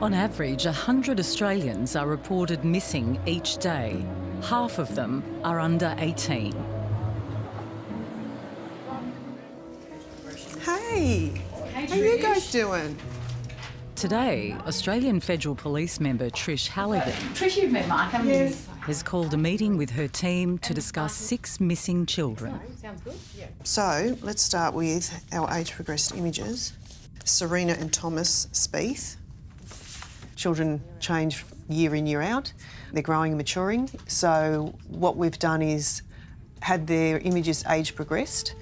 On average, 100 Australians are reported missing each day. Half of them are under 18. Hey, how are you guys doing? Today, Australian Federal Police member Trish Halligan Trish, you've met Mark, haven't you? has called a meeting with her team to discuss 6 missing children. Sounds good. Yeah. So, let's start with our age-progressed images. Serena and Thomas Spieth. Children change year in, year out. They're growing and maturing. So what we've done is had their images age progressed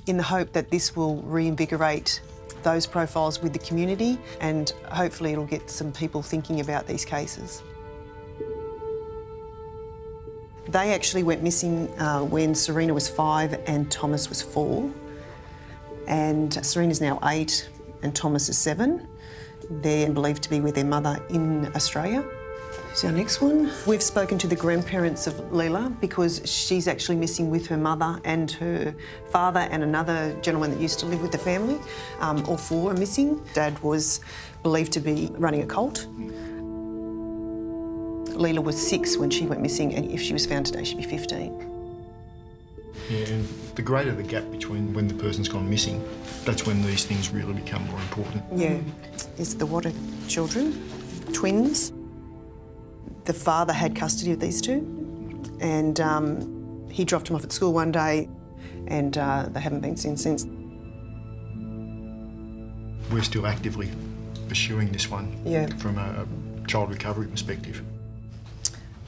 in the hope that this will reinvigorate those profiles with the community, and hopefully it'll get some people thinking about these cases. They actually went missing when Serena was 5 and Thomas was 4. And Serena's now 8 and Thomas is 7. They're believed to be with their mother in Australia. So our next one. We've spoken to the grandparents of Leela because she's actually missing with her mother and her father and another gentleman that used to live with the family. All 4 are missing. Dad was believed to be running a cult. Leela was 6 when she went missing, and if she was found today, she'd be 15. Yeah, and the greater the gap between when the person's gone missing, that's when these things really become more important. Yeah. It's the Water children, twins. The father had custody of these 2, and he dropped them off at school one day, and they haven't been seen since. We're still actively pursuing this one from a child recovery perspective.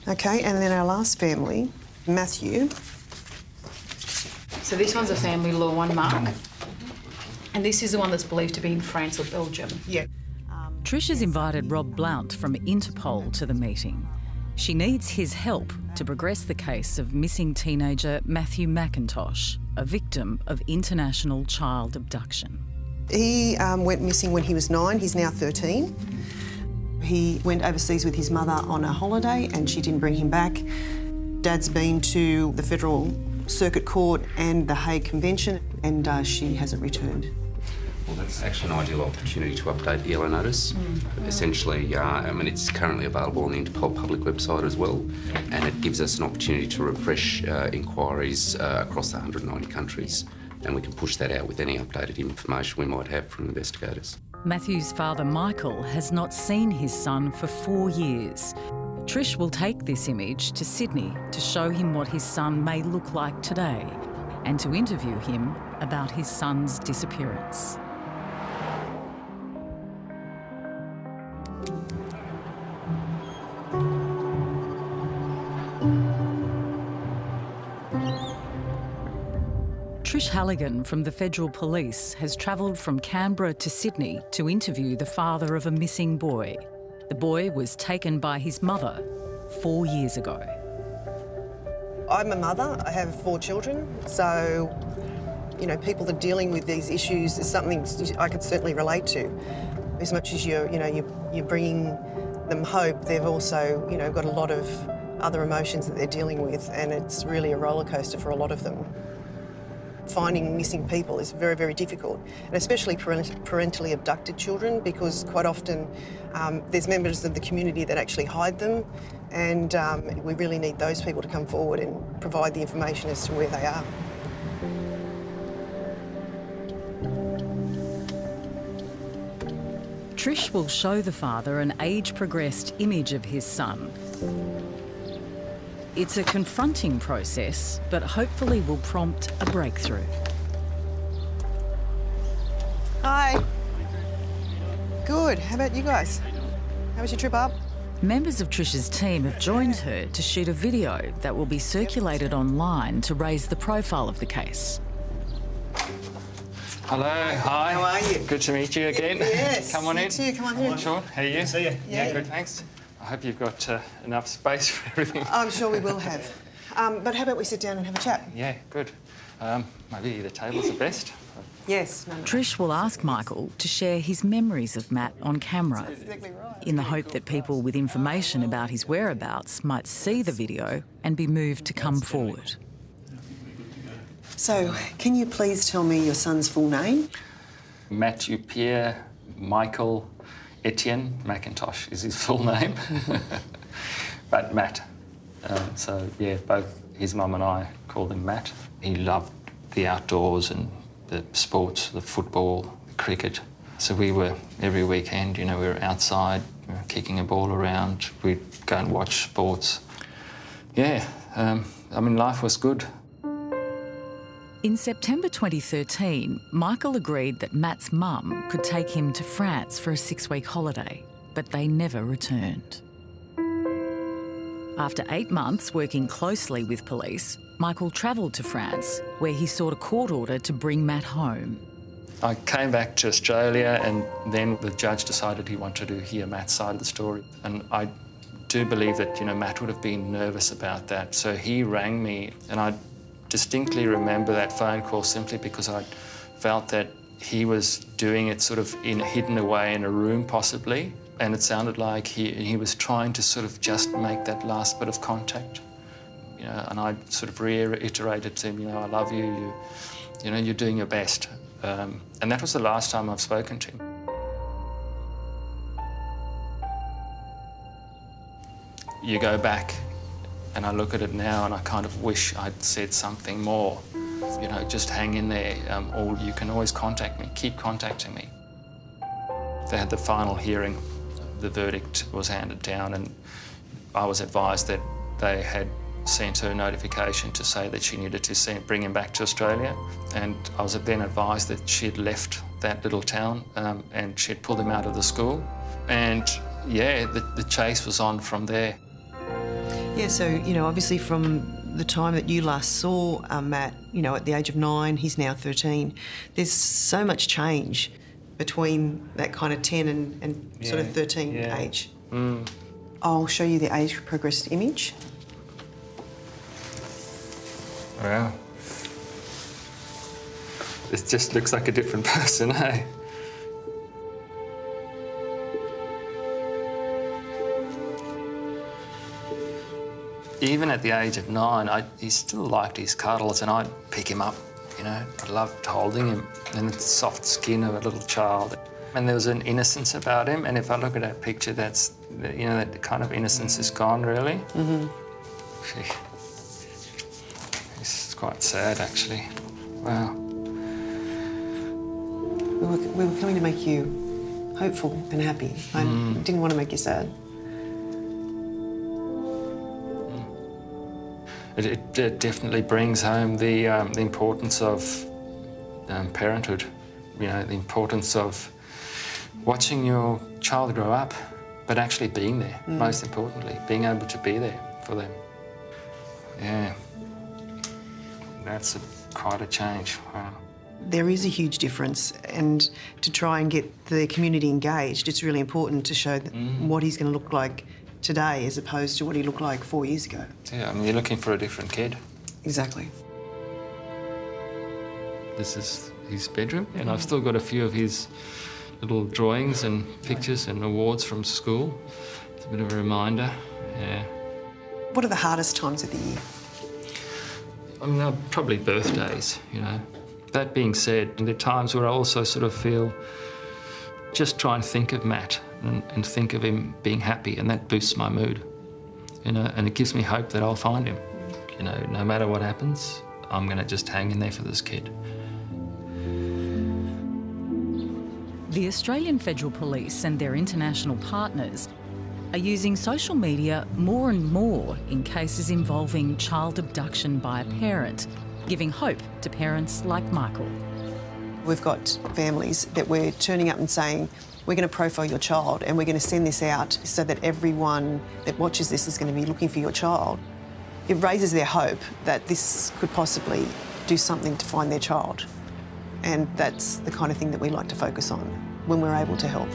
Okay, and then our last family, Matthew. So this one's a family law one, Mark. And this is the one that's believed to be in France or Belgium. Yeah. Trish has invited Rob Blount from Interpol to the meeting. She needs his help to progress the case of missing teenager Matthew McIntosh, a victim of international child abduction. He went missing when he was 9, he's now 13. He went overseas with his mother on a holiday and she didn't bring him back. Dad's been to the Federal Circuit Court and the Hague Convention, and she hasn't returned. Well, that's actually an ideal opportunity to update the yellow notice. Essentially, I mean, it's currently available on the Interpol public website as well, and it gives us an opportunity to refresh inquiries across the 190 countries, and we can push that out with any updated information we might have from investigators. Matthew's father, Michael, has not seen his son for 4 years. Trish will take this image to Sydney to show him what his son may look like today and to interview him about his son's disappearance. Trish Halligan from the Federal Police has travelled from Canberra to Sydney to interview the father of a missing boy. The boy was taken by his mother 4 years ago. I'm a mother, I have 4 children, so, you know, people that are dealing with these issues is something I could certainly relate to. As much as you're bringing them hope, they've also, got a lot of other emotions that they're dealing with, and it's really a roller coaster for a lot of them. Finding missing people is very, very difficult, and especially parentally abducted children, because quite often there's members of the community that actually hide them, and we really need those people to come forward and provide the information as to where they are. Trish will show the father an age-progressed image of his son. It's a confronting process, but hopefully will prompt a breakthrough. Hi. Good. How about you guys? How was your trip up? Members of Trish's team have joined her to shoot a video that will be circulated online to raise the profile of the case. Hello, hi. How are you? Good to meet you again. Yes. Come on in. You too. Come on in. Sean, how are you? See you. Yeah, good, thanks. I hope you've got enough space for everything. I'm sure we will have. But how about we sit down and have a chat? Yeah, good. Maybe the tables are best. Yes. No. Trish will ask Michael to share his memories of Matt on camera, Exactly right. in the hope that people with information about his whereabouts might see the video and be moved to come forward. So, can you please tell me your son's full name? Matthew Pierre Michael Etienne McIntosh is his full name, but Matt. So yeah, both his mum and I called him Matt. He loved the outdoors and the sports, the football, the cricket. So we were, every weekend, you know, we were outside, we were kicking a ball around, we'd go and watch sports. Yeah, I mean, life was good. In September 2013, Michael agreed that Matt's mum could take him to France for a 6-week holiday, but they never returned. After 8 months working closely with police, Michael travelled to France, where he sought a court order to bring Matt home. I came back to Australia, and then the judge decided he wanted to hear Matt's side of the story. And I do believe that, you know, Matt would have been nervous about that. So he rang me, and I distinctly remember that phone call simply because I felt that he was doing it sort of hidden away in a room, possibly. And it sounded like he was trying to sort of just make that last bit of contact. You know, and I sort of reiterated to him, you know, I love you, you know, you're doing your best. And that was the last time I've spoken to him. You go back and I look at it now and I kind of wish I'd said something more. You know, just hang in there, or you can always contact me, keep contacting me. They had the final hearing, the verdict was handed down, and I was advised that they had sent her a notification to say that she needed to bring him back to Australia. And I was then advised that she had left that little town and she had pulled him out of the school. And yeah, the chase was on from there. Yeah, so, you know, obviously from the time that you last saw Matt, you know, at the age of 9, he's now 13, there's so much change between that kind of 10 and sort of 13 age. Mm. I'll show you the age progressed image. Wow. It just looks like a different person, eh? Even at the age of 9, he still liked his cuddles, and I'd pick him up, you know. I loved holding him, and the soft skin of a little child. And there was an innocence about him, and if I look at that picture, that's, you know, that kind of innocence is gone, really. Mm-hmm. It's quite sad, actually. Wow. We were coming to make you hopeful and happy. I didn't want to make you sad. It definitely brings home the importance of parenthood, you know, the importance of watching your child grow up, but actually being there, most importantly, being able to be there for them. Yeah, that's quite a change, wow. There is a huge difference, and to try and get the community engaged, it's really important to show what he's going to look like today as opposed to what he looked like 4 years ago. Yeah, I mean, you're looking for a different kid. Exactly. This is his bedroom, and I've still got a few of his little drawings and pictures and awards from school. It's a bit of a reminder, yeah. What are the hardest times of the year? I mean, probably birthdays, you know. That being said, there are times where I also sort of feel, just try and think of Matt and think of him being happy, and that boosts my mood, you know, and it gives me hope that I'll find him. You know, no matter what happens, I'm going to just hang in there for this kid. The Australian Federal Police and their international partners are using social media more and more in cases involving child abduction by a parent, giving hope to parents like Michael. We've got families that we're turning up and saying, we're going to profile your child and we're going to send this out so that everyone that watches this is going to be looking for your child. It raises their hope that this could possibly do something to find their child. And that's the kind of thing that we like to focus on when we're able to help.